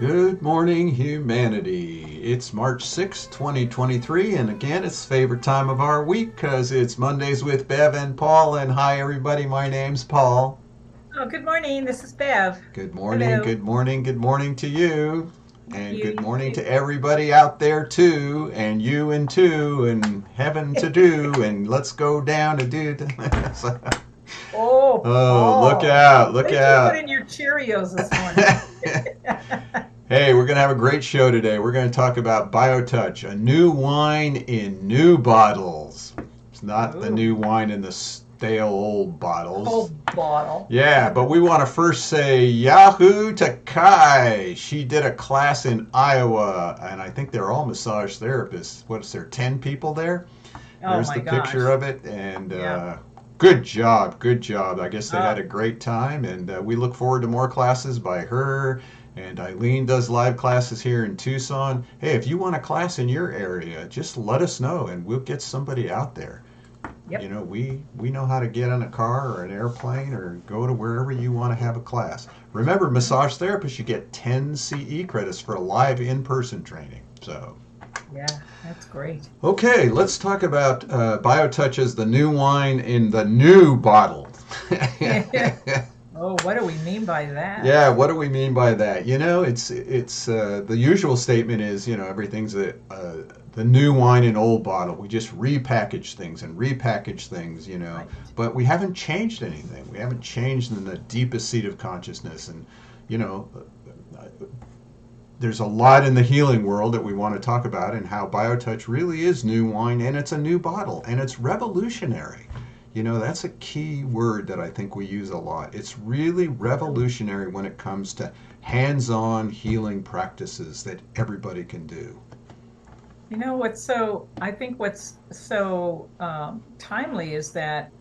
Good morning, humanity. It's March 6th, 2023, and again, it's favorite time of our week because it's Mondays with Bev and Paul. And hi, everybody, my name's Paul. Oh, good morning. This is Bev. Good morning, Hello. good morning, good morning to you. Thank And you. good You morning too. to everybody out there, too, and you and two, and heaven to do, and let's go down to do. So- Oh, oh, look Paul. out, What look did you put out. in your Cheerios this morning? Hey, we're going to have a great show today. We're going to talk about BioTouch, a new wine in new bottles. It's not the Ooh, new wine in the stale old bottles. whole bottle. Yeah, but we want to first say Yahoo to Kai. She did a class in Iowa, and I think they're all massage therapists. What is there, 10 people there? Oh There's my the picture gosh. of it, and Yeah. good job, good job. I guess they had Oh, a great time, and we look forward to more classes by her. And Eileen does live classes here in Tucson. Hey, if you want a class in your area, just let us know, and we'll get somebody out there. You yep. know, we know how to get on a car or an airplane or go to wherever you want to have a class. Remember, Mhm. massage therapists, you get 10 CE credits for a live in-person training. So Yeah, that's great. okay, let's talk about BioTouch as the new wine in the new bottle. Oh, what do we mean by that? Yeah, what do we mean by that? You know, it's the usual statement is everything's the new wine in old bottle. We just repackage things and repackage things, Right. but we haven't changed anything. We haven't changed in the deepest seat of consciousness, and you know, there's a lot in the healing world that we want to talk about and how BioTouch really is new wine and it's a new bottle and it's revolutionary. That's a key word that I think we use a lot. It's really Really. revolutionary when it comes to hands on healing practices that everybody can do. I think what's so timely is that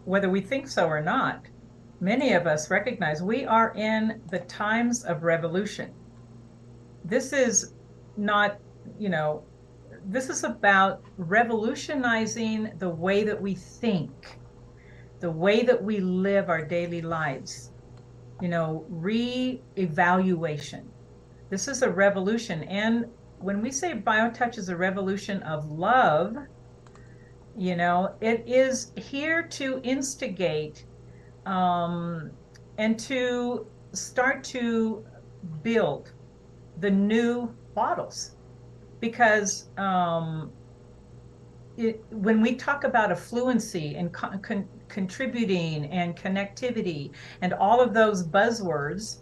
whether we think so or not, many of us recognize we are in the times of revolution. This is not, you know, this is about revolutionizing the way that we think, the way that we live our daily lives, re-evaluation. This is a revolution. And when we say BioTouch is a revolution of love, it is here to instigate um, and to start to build the new bottles because when we talk about affluency and contributing and connectivity and all of those buzzwords,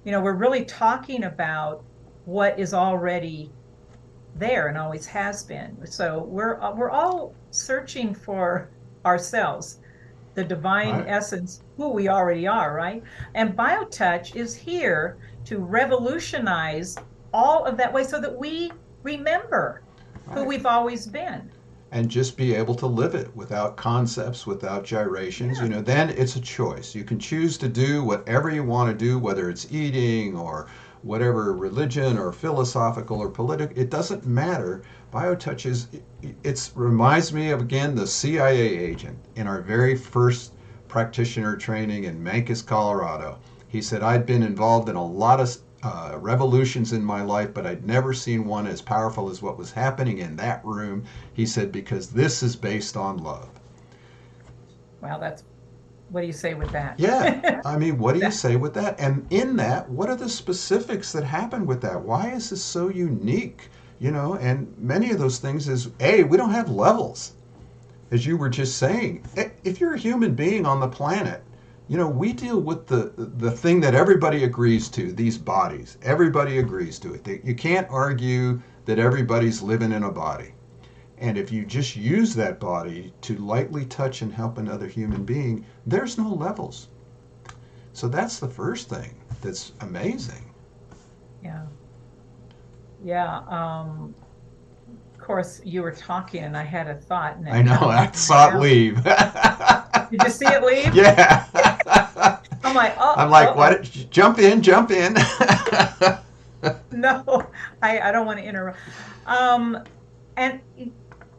we're really talking about what is already there and always has been. So we're all searching for ourselves, the divine Right. essence, who we already are, right? And BioTouch is here to revolutionize all of that way so that we remember who Right. we've always been. And just be able to live it without concepts, without gyrations. Yeah, Then it's a choice. You can choose to do whatever you want to do, whether it's eating or whatever religion or philosophical or political. It doesn't matter. BioTouch is, it reminds me of, again, the CIA agent in our very first practitioner training in Mancos, Colorado. He said, I'd been involved in a lot of revolutions in my life, but I'd never seen one as powerful as what was happening in that room. He said, because this is based on love. well, that's what do you say with that? Yeah. I mean, what do you That say with that? And in that, what are the specifics that happen with that? Why is this so unique? And many of those things is, A, we don't have levels. As you were just saying, if you're a human being on the planet, we deal with the thing that everybody agrees to, these bodies. Everybody agrees to it. You can't argue that everybody's living in a body. And if you just use that body to lightly touch and help another human being, there's no levels. So that's the first thing that's amazing. yeah. Yeah. Of course you were talking and I had a thought and I it know, kind of I went in my saw it mouth. leave. Did you see it leave? Yeah. I'm like, I'm oh, like, uh-oh. what? Jump in, jump in. No, I don't want to interrupt. Um, and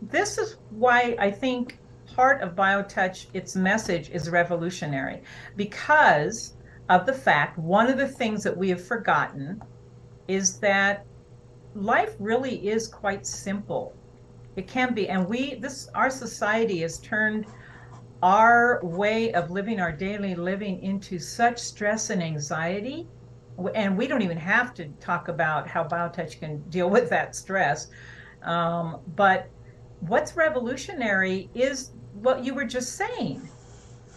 this is why I think part of BioTouch, its message is revolutionary because of the fact one of the things that we have forgotten is that life really is quite simple. It can be. And our society has turned our way of living, our daily living, into such stress and anxiety. And we don't even have to talk about how BioTouch can deal with that stress. But what's revolutionary is what you were just saying.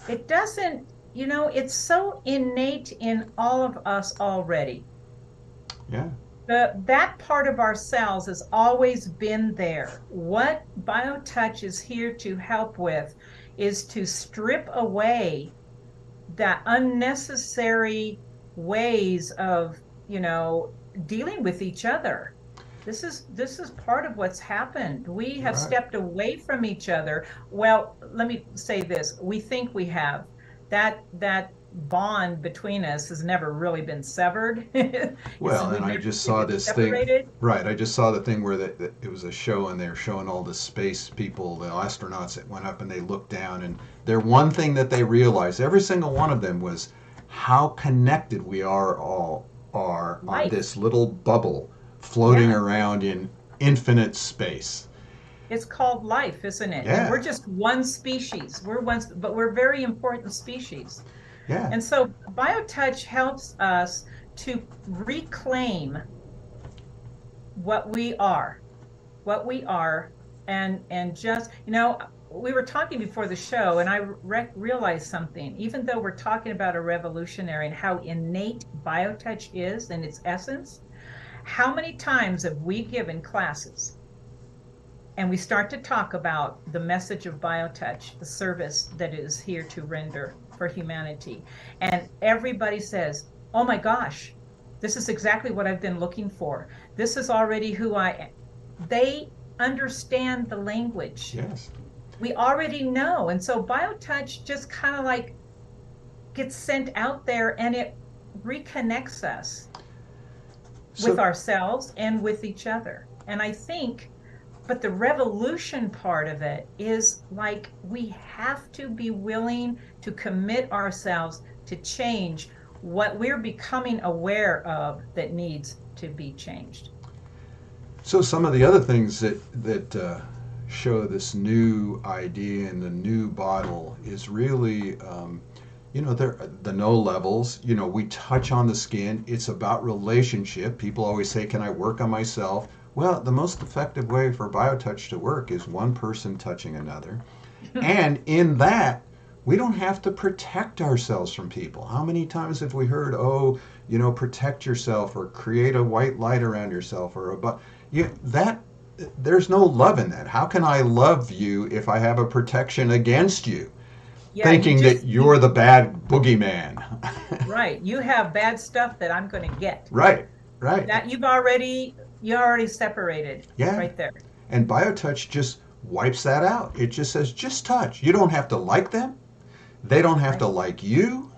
It doesn't, it's so innate in all of us already. Yeah. That part of ourselves has always been there. What BioTouch is here to help with is to strip away that unnecessary ways of, you know, dealing with each other. This is part of what's happened. We have Right. stepped away from each other. Well, let me say this. We think we have. That bond between us has never really been severed. Well, and We've I never just really saw been this thing. separated. Right, I just saw the thing where that it was a show and they're showing all the space people, the astronauts that went up and they looked down and their one thing that they realized, every single one of them, was how connected we are on Life. this little bubble floating Yeah. around in infinite space. It's called life, isn't it? And we're Yeah, just one species. But we're very important species. yeah. And so BioTouch helps us to reclaim what we are, what we are, and just, we were talking before the show, and I realized something. Even though we're talking about a revolutionary and how innate BioTouch is in its essence, how many times have we given classes and we start to talk about the message of BioTouch, the service that it is here to render for humanity. And everybody says, oh my gosh, this is exactly what I've been looking for. This is already who I am. They understand the language. Yes. We already know. And so BioTouch just kind of like gets sent out there and it reconnects us with So ourselves and with each other. And I think but the revolution part of it is like we have to be willing to commit ourselves to change what we're becoming aware of that needs to be changed. So some of the other things that show this new idea and the new bottle is really, the no levels. You know, we touch on the skin. It's about relationship. People always say, "Can I work on myself?" Well, the most effective way for BioTouch to work is one person touching another, and in that, we don't have to protect ourselves from people. How many times have we heard, oh, protect yourself or create a white light around yourself or but that there's no love in that. How can I love you if I have a protection against you, Yeah, thinking that you're the bad boogeyman? right. You have bad stuff that I'm going to get. Right, right. That you already separated Yeah. right there. And BioTouch just wipes that out. It just says, just touch. You don't have to like them. They don't have Right. to like you.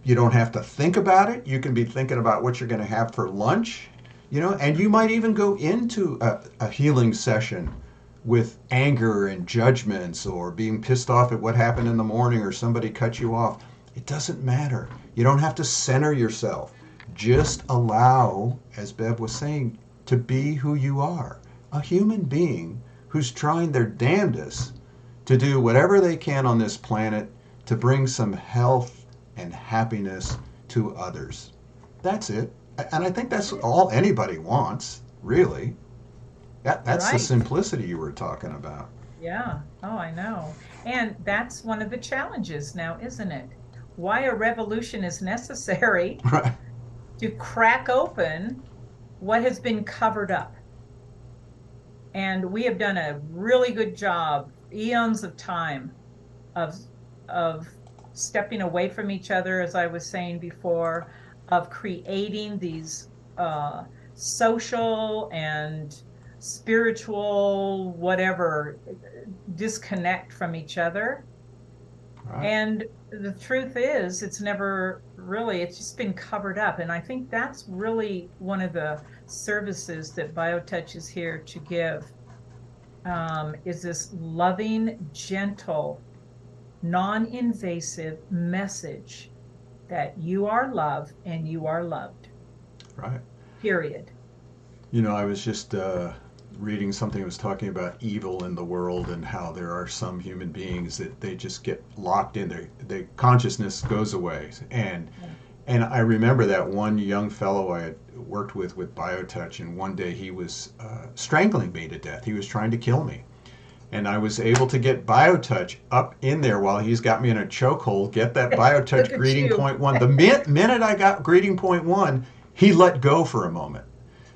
You don't have to think about it. You can be thinking about what you're going to have for lunch, and you might even go into a healing session with anger and judgments or being pissed off at what happened in the morning or somebody cut you off. It doesn't matter. You don't have to center yourself. Just allow, as Bev was saying, to be who you are, a human being who's trying their damnedest to do whatever they can on this planet to bring some health and happiness to others. That's it. And I think that's all anybody wants, really. That's the Right. simplicity you were talking about. Yeah. Oh, I know. And that's one of the challenges now, isn't it? Why a revolution is necessary Right. to crack open what has been covered up. And we have done a really good job, eons of time, of of stepping away from each other, as I was saying before, of creating these social and spiritual whatever disconnect from each other. Right. And the truth is, it's just been covered up. And I think that's really one of the services that BioTouch is here to give, is this loving, gentle, non-invasive message that you are loved and you are loved. Right. period. I was just reading something that was talking about evil in the world and how there are some human beings that they just get locked in. Their consciousness goes away. Yeah. And I remember that one young fellow I had worked with BioTouch, and one day he was strangling me to death. He was trying to kill me. And I was able to get BioTouch up in there while he's got me in a chokehold, get that BioTouch Look at greeting you. point one. The minute I got greeting point one, he let go for a moment.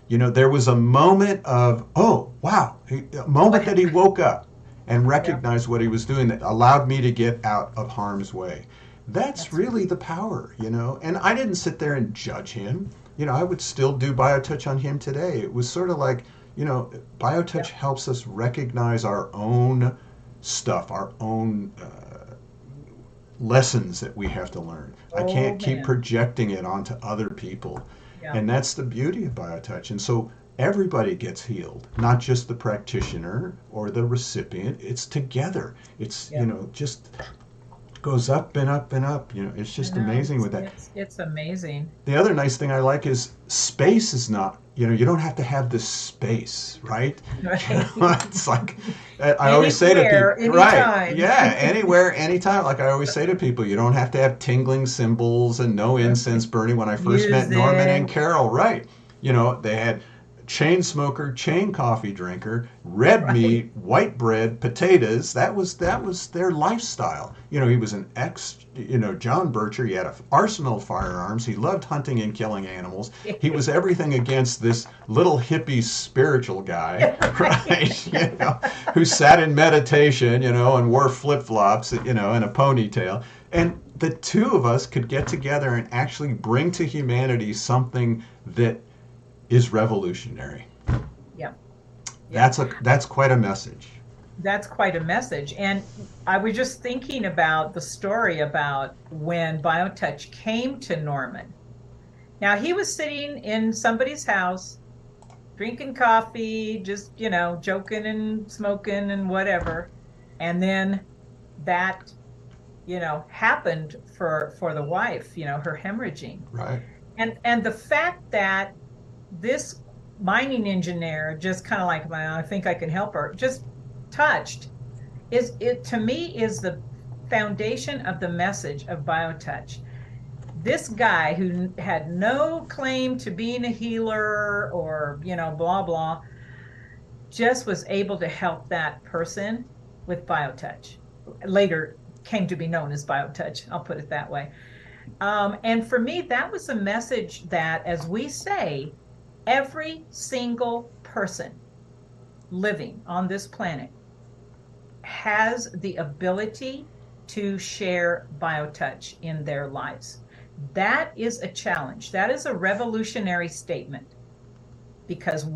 There was a moment of, oh, wow, a moment that he woke up and Yeah, recognized what he was doing that allowed me to get out of harm's way. That's that's right. really the power. And I didn't sit there and judge him. I would still do BioTouch on him today. It was sort of like, BioTouch Yeah. helps us recognize our own stuff, our own lessons that we have to learn. I Oh can't keep man. projecting it onto other people. Yeah. And that's the beauty of BioTouch. And so everybody gets healed, not just the practitioner or the recipient. It's together. It's, Yeah. just goes up and up and up. It's I just know. amazing with that. It's amazing. The other nice thing I like is space is not, you don't have to have this space, right? Right. It's like, I always say to Anywhere, people, right, anytime. yeah, anywhere, anytime. Like I always say to people, you don't have to have tingling cymbals and no incense burning. When I first met Norman and Music. Carol, right, they had chain smoker, chain coffee drinker, red Right. meat, white bread, potatoes. That was their lifestyle. He was an ex, John Bircher. He had an arsenal of firearms. He loved hunting and killing animals. He was everything against this little hippie spiritual guy, Right. right? Who sat in meditation, and wore flip flops, and a ponytail. And the two of us could get together and actually bring to humanity something that is revolutionary. Yeah. Yeah. That's quite a message. That's quite a message. And I was just thinking about the story about when BioTouch came to Norman. Now he was sitting in somebody's house, drinking coffee, just, joking and smoking and whatever. And then that, happened for the wife, her hemorrhaging. Right. And the fact that this mining engineer just kind of like, well, I think I can help her, just touched is it to me is the foundation of the message of BioTouch. This guy who had no claim to being a healer or, blah, blah, just was able to help that person with BioTouch. Later came to be known as BioTouch. I'll put it that way. And for me, that was a message that, as we say, every single person living on this planet has the ability to share BioTouch in their lives. That is a challenge. That is a revolutionary statement because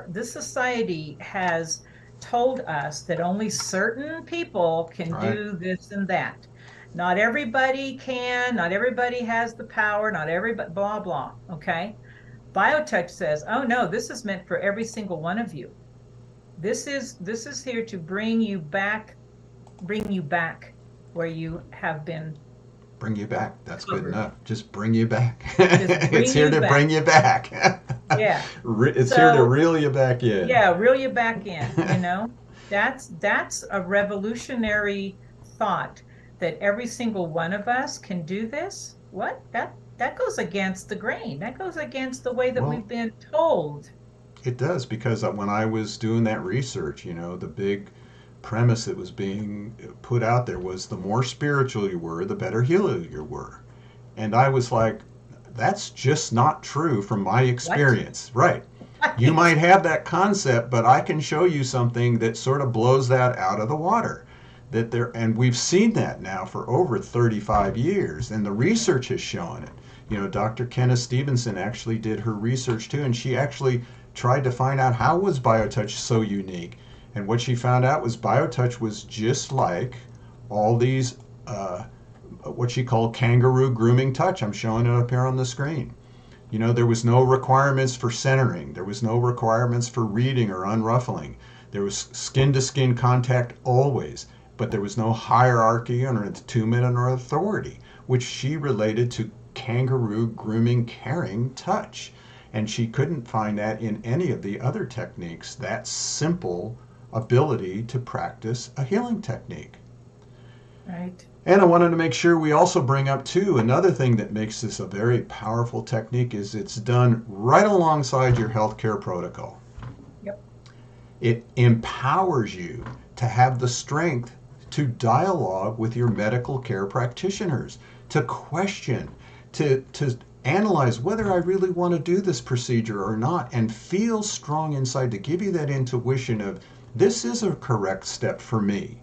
this society has told us that only certain people can Right. do this and that. Not everybody can, not everybody has the power, not everybody, blah, blah. Okay. BioTouch says, oh no, this is meant for every single one of you. This is here to bring you back where you have been. Bring you back. That's good Covered. enough. Just bring you back. Just It's bring here you to bring back. you back. Yeah. It's here to So reel you back in. yeah, reel you back in. That's a revolutionary thought that every single one of us can do this. What? That goes against the grain. That goes against the way that Well, we've been told. it does because when I was doing that research, the big premise that was being put out there was the more spiritual you were, the better healer you were. And I was like, that's just not true from my What? experience. Right. You Right. might have that concept, but I can show you something that sort of blows that out of the water. And we've seen that now for over 35 years, and the research has shown it. Dr. Kenneth Stevenson actually did her research too, and she actually tried to find out how was BioTouch so unique. And what she found out was BioTouch was just like all these what she called kangaroo grooming touch. I'm showing it up here on the screen. There was no requirements for centering. There was no requirements for reading or unruffling. There was skin to skin contact always, but there was no hierarchy or attunement or authority, which she related to kangaroo grooming caring touch. And she couldn't find that in any of the other techniques, that simple ability to practice a healing technique. Right. And I wanted to make sure we also bring up too, another thing that makes this a very powerful technique is it's done right alongside your healthcare protocol. Yep. It empowers you to have the strength to dialogue with your medical care practitioners, to question, to analyze whether I really want to do this procedure or not, and feel strong inside to give you that intuition of this is a correct step for me,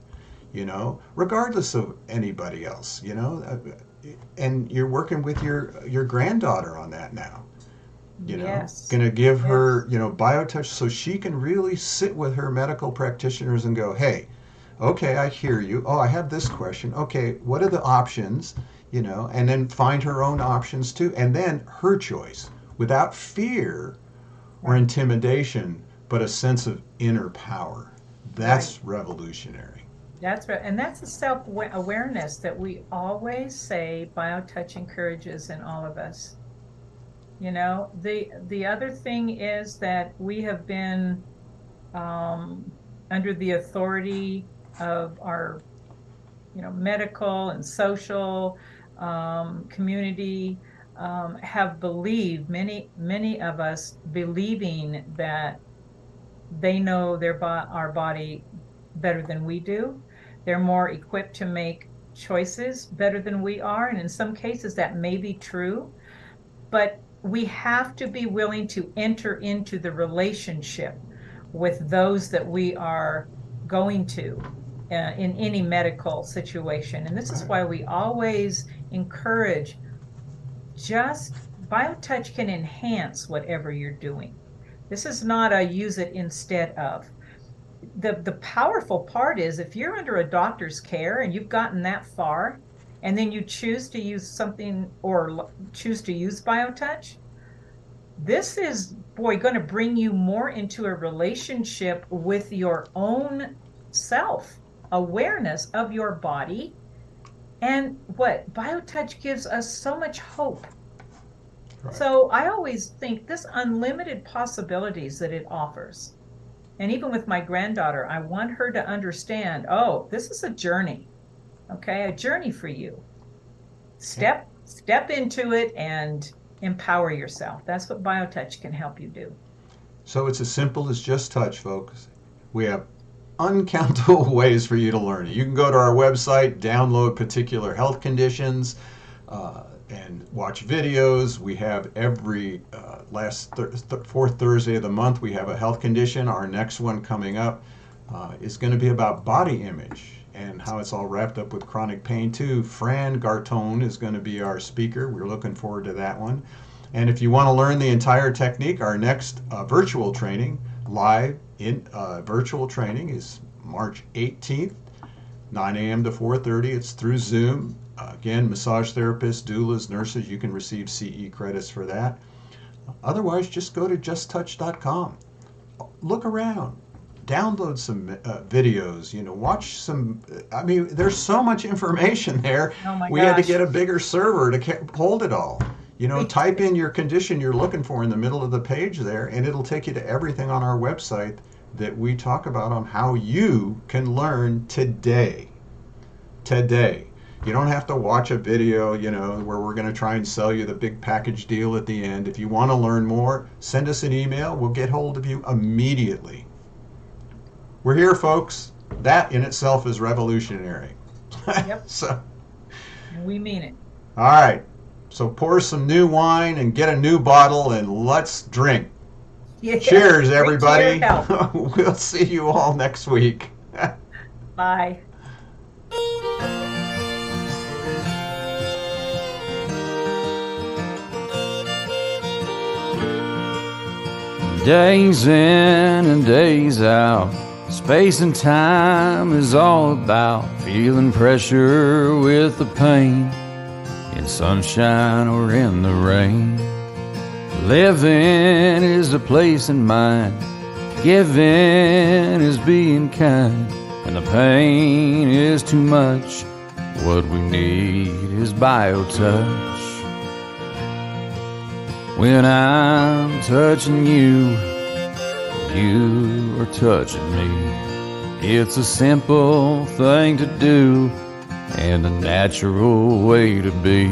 regardless of anybody else, and you're working with your granddaughter on that now. Yes. Going to give Yes. her, BioTouch so she can really sit with her medical practitioners and go, hey, okay, I hear you. Oh, I have this question. Okay, what are the options? And then find her own options too. And then her choice without fear or intimidation, but a sense of inner power. That's revolutionary. That's right. And that's a self-awareness that we always say BioTouch encourages in all of us. The other thing is that we have been under the authority of our, medical and social community, have believed, many of us believing that they know our body better than we do. They're more equipped to make choices better than we are. And in some cases that may be true, but we have to be willing to enter into the relationship with those that we are going to in any medical situation. And this is why we always encourage, just BioTouch can enhance whatever you're doing. This is not a use it instead of. The powerful part is if you're under a doctor's care and you've gotten that far, and then you choose to use something or choose to use BioTouch, this is, going to bring you more into a relationship with your own self, awareness of your body. And what BioTouch gives us so much hope. Right. So I always think this unlimited possibilities that it offers. And even with my granddaughter, I want her to understand, this is a journey. Okay, a journey for you. Step into it and empower yourself. That's what BioTouch can help you do. So it's as simple as just touch, folks. We have uncountable ways for you to learn it. You can go to our website, download particular health conditions, and watch videos. We have every fourth Thursday of the month, we have a health condition. Our next one coming up is going to be about body image and how it's all wrapped up with chronic pain too. Fran Gartone is going to be our speaker. We're looking forward to that one. And if you want to learn the entire technique, our next virtual training, live in virtual training, is March 18th, 9 a.m. to 4:30. It's through Zoom. Again, massage therapists, doulas, nurses, you can receive CE credits for that. Otherwise, just go to justtouch.com. Look around. Download some videos, watch some. There's so much information there. We had to get a bigger server to hold it all. Type in your condition you're looking for in the middle of the page there, and it'll take you to everything on our website that we talk about on how you can learn today. Today. You don't have to watch a video, where we're going to try and sell you the big package deal at the end. If you want to learn more, send us an email. We'll get hold of you immediately. We're here, folks. That in itself is revolutionary. Yep. So, we mean it. All right. So pour some new wine and get a new bottle and let's drink. Yeah. Cheers, everybody. We'll see you all next week. Bye. Days in and days out, space and time is all about feeling pressure with the pain, in sunshine or in the rain. Living is a place in mind, giving is being kind. When the pain is too much, what we need is BioTouch. When I'm touching you, you are touching me. It's a simple thing to do and a natural way to be.